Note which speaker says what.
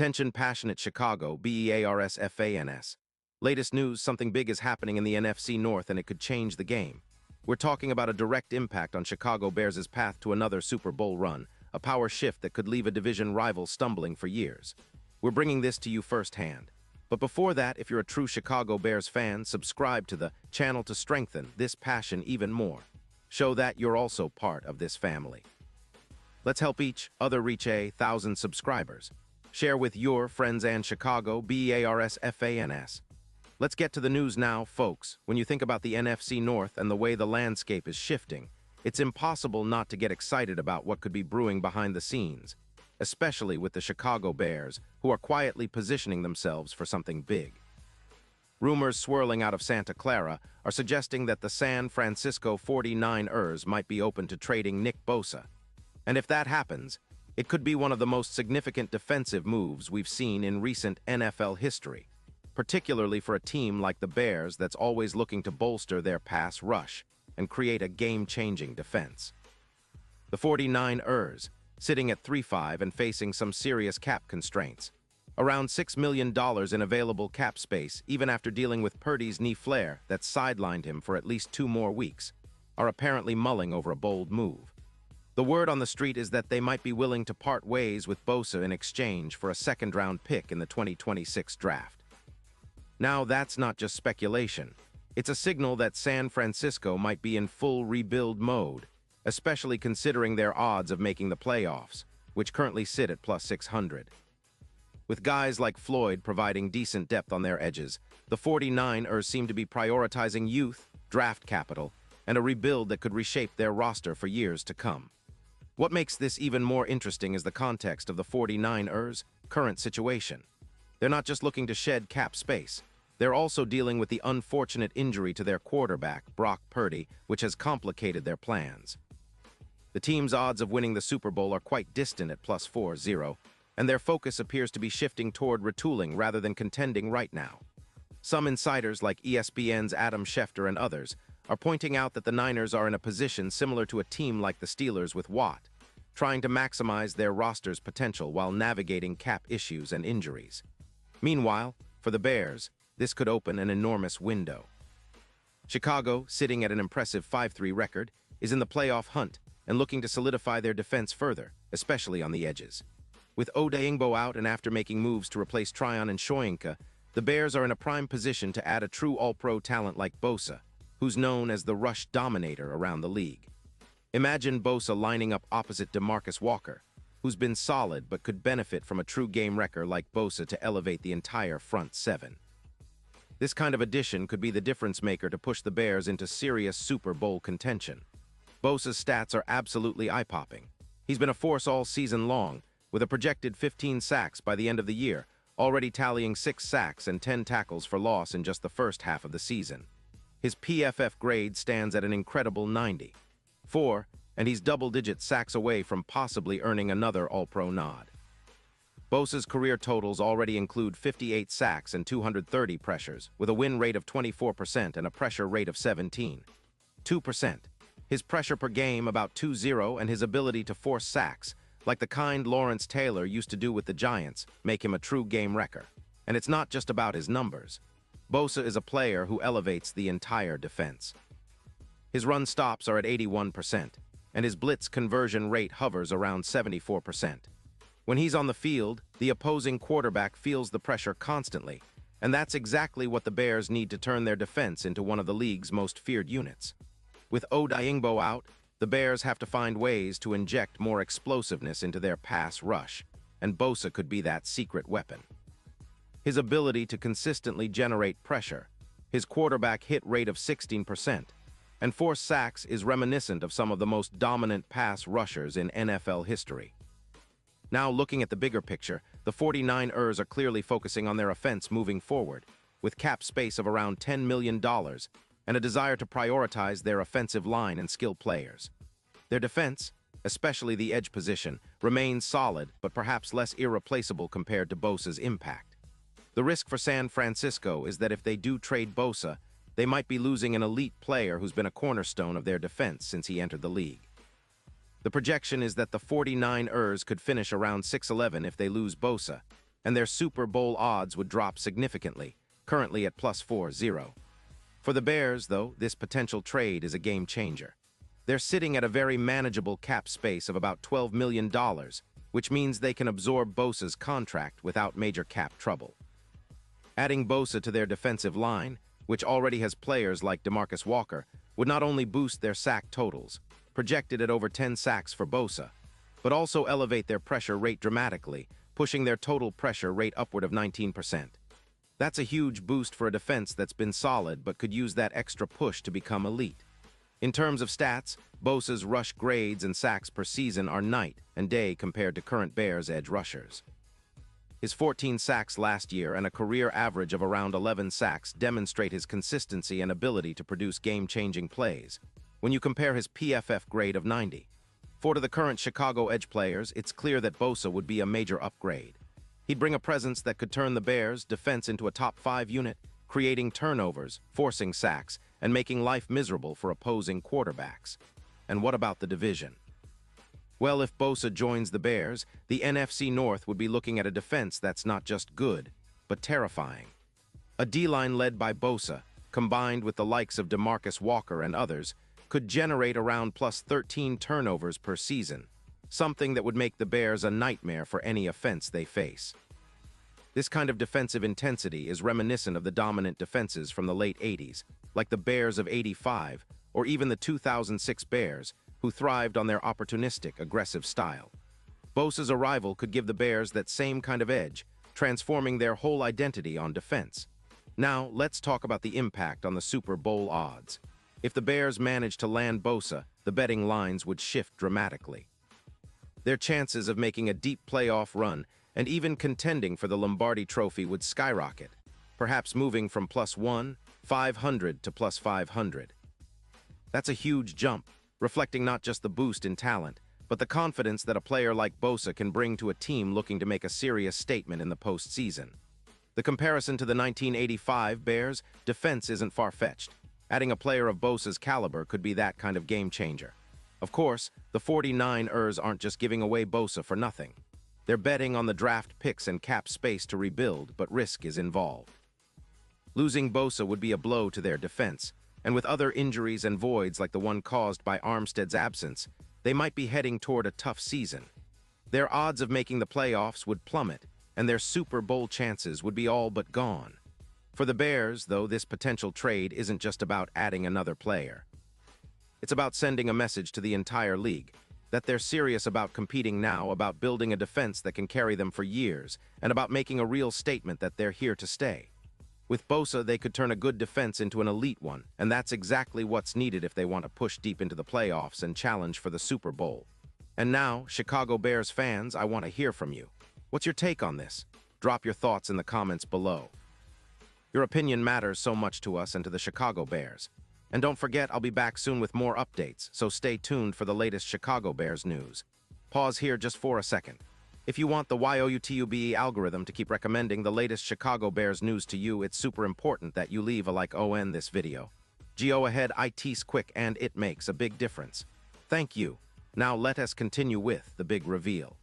Speaker 1: Attention passionate Chicago, Bears fans. Latest news, something big is happening in the NFC North and it could change the game. We're talking about a direct impact on Chicago Bears' path to another Super Bowl run, a power shift that could leave a division rival stumbling for years. We're bringing this to you firsthand. But before that, if you're a true Chicago Bears fan, subscribe to the channel to strengthen this passion even more. Show that you're also part of this family. Let's help each other reach 1,000 subscribers. Share with your friends and Chicago Bears fans. Let's get to the news now, folks. When you think about the NFC North and the way the landscape is shifting, it's impossible not to get excited about what could be brewing behind the scenes, especially with the Chicago Bears, who are quietly positioning themselves for something big. Rumors swirling out of Santa Clara are suggesting that the San Francisco 49ers might be open to trading Nick Bosa. And if that happens, it could be one of the most significant defensive moves we've seen in recent NFL history, particularly for a team like the Bears that's always looking to bolster their pass rush and create a game-changing defense. The 49ers, sitting at 3-5 and facing some serious cap constraints, around $6 million in available cap space even after dealing with Purdy's knee flare that sidelined him for at least 2 more weeks, are apparently mulling over a bold move. The word on the street is that they might be willing to part ways with Bosa in exchange for a second-round pick in the 2026 draft. Now, that's not just speculation. It's a signal that San Francisco might be in full rebuild mode, especially considering their odds of making the playoffs, which currently sit at plus 600. With guys like Floyd providing decent depth on their edges, the 49ers seem to be prioritizing youth, draft capital, and a rebuild that could reshape their roster for years to come. What makes this even more interesting is the context of the 49ers' current situation. They're not just looking to shed cap space. They're also dealing with the unfortunate injury to their quarterback, Brock Purdy, which has complicated their plans. The team's odds of winning the Super Bowl are quite distant at plus 4-0, and their focus appears to be shifting toward retooling rather than contending right now. Some insiders, like ESPN's Adam Schefter and others, are pointing out that the Niners are in a position similar to a team like the Steelers with Watt, trying to maximize their roster's potential while navigating cap issues and injuries. Meanwhile, for the Bears, this could open an enormous window. Chicago, sitting at an impressive 5-3 record, is in the playoff hunt and looking to solidify their defense further, especially on the edges. With Odeyingbo out and after making moves to replace Tryon and Shoyinka, the Bears are in a prime position to add a true all-pro talent like Bosa, who's known as the rush dominator around the league. Imagine Bosa lining up opposite DeMarcus Walker, who's been solid but could benefit from a true game wrecker like Bosa to elevate the entire front seven. This kind of addition could be the difference maker to push the Bears into serious Super Bowl contention. Bosa's stats are absolutely eye-popping. He's been a force all season long, with a projected 15 sacks by the end of the year, already tallying 6 sacks and 10 tackles for loss in just the first half of the season. His PFF grade stands at an incredible 94, and he's double-digit sacks away from possibly earning another All-Pro nod. Bosa's career totals already include 58 sacks and 230 pressures, with a win rate of 24% and a pressure rate of 17.2%. His pressure per game about 2-0 and his ability to force sacks, like the kind Lawrence Taylor used to do with the Giants, make him a true game wrecker. And it's not just about his numbers. Bosa is a player who elevates the entire defense. His run stops are at 81%, and his blitz conversion rate hovers around 74%. When he's on the field, the opposing quarterback feels the pressure constantly, and that's exactly what the Bears need to turn their defense into one of the league's most feared units. With Odeyingbo out, the Bears have to find ways to inject more explosiveness into their pass rush, and Bosa could be that secret weapon. His ability to consistently generate pressure, his quarterback hit rate of 16%, and force sacks is reminiscent of some of the most dominant pass rushers in NFL history. Now, looking at the bigger picture, the 49ers are clearly focusing on their offense moving forward, with cap space of around $10 million and a desire to prioritize their offensive line and skilled players. Their defense, especially the edge position, remains solid but perhaps less irreplaceable compared to Bosa's impact. The risk for San Francisco is that if they do trade Bosa, they might be losing an elite player who's been a cornerstone of their defense since he entered the league. The projection is that the 49ers could finish around 6-11 if they lose Bosa, and their Super Bowl odds would drop significantly, currently at +4-0. For the Bears, though, this potential trade is a game changer. They're sitting at a very manageable cap space of about $12 million, which means they can absorb Bosa's contract without major cap trouble. Adding Bosa to their defensive line, which already has players like DeMarcus Walker, would not only boost their sack totals, projected at over 10 sacks for Bosa, but also elevate their pressure rate dramatically, pushing their total pressure rate upward of 19%. That's a huge boost for a defense that's been solid but could use that extra push to become elite. In terms of stats, Bosa's rush grades and sacks per season are night and day compared to current Bears edge rushers. His 14 sacks last year and a career average of around 11 sacks demonstrate his consistency and ability to produce game-changing plays. When you compare his PFF grade of 90, for to the current Chicago edge players, it's clear that Bosa would be a major upgrade. He'd bring a presence that could turn the Bears' defense into a top 5 unit, creating turnovers, forcing sacks, and making life miserable for opposing quarterbacks. And what about the division? Well, if Bosa joins the Bears, the NFC North would be looking at a defense that's not just good, but terrifying. A D-line led by Bosa, combined with the likes of DeMarcus Walker and others, could generate around +13 turnovers per season, something that would make the Bears a nightmare for any offense they face. This kind of defensive intensity is reminiscent of the dominant defenses from the late 80s, like the Bears of '85 or even the 2006 Bears, who thrived on their opportunistic, aggressive style. Bosa's arrival could give the Bears that same kind of edge, transforming their whole identity on defense. Now, let's talk about the impact on the Super Bowl odds. If the Bears managed to land Bosa, the betting lines would shift dramatically. Their chances of making a deep playoff run and even contending for the Lombardi Trophy would skyrocket, perhaps moving from +1,500 to +500. That's a huge jump, reflecting not just the boost in talent, but the confidence that a player like Bosa can bring to a team looking to make a serious statement in the postseason. The comparison to the 1985 Bears defense isn't far-fetched. Adding a player of Bosa's caliber could be that kind of game changer. Of course, the 49ers aren't just giving away Bosa for nothing. They're betting on the draft picks and cap space to rebuild, but risk is involved. Losing Bosa would be a blow to their defense, and with other injuries and voids like the one caused by Armstead's absence, they might be heading toward a tough season. Their odds of making the playoffs would plummet, and their Super Bowl chances would be all but gone. For the Bears, though, this potential trade isn't just about adding another player. It's about sending a message to the entire league that they're serious about competing now, about building a defense that can carry them for years, and about making a real statement that they're here to stay. With Bosa, they could turn a good defense into an elite one, and that's exactly what's needed if they want to push deep into the playoffs and challenge for the Super Bowl. And now, Chicago Bears fans, I want to hear from you. What's your take on this? Drop your thoughts in the comments below. Your opinion matters so much to us and to the Chicago Bears. And don't forget, I'll be back soon with more updates, so stay tuned for the latest Chicago Bears news. Pause here just for a second. If you want the YOUTUBE algorithm to keep recommending the latest Chicago Bears news to you, it's super important that you leave a like on this video. Go ahead, it's quick and it makes a big difference. Thank you. Now let us continue with the big reveal.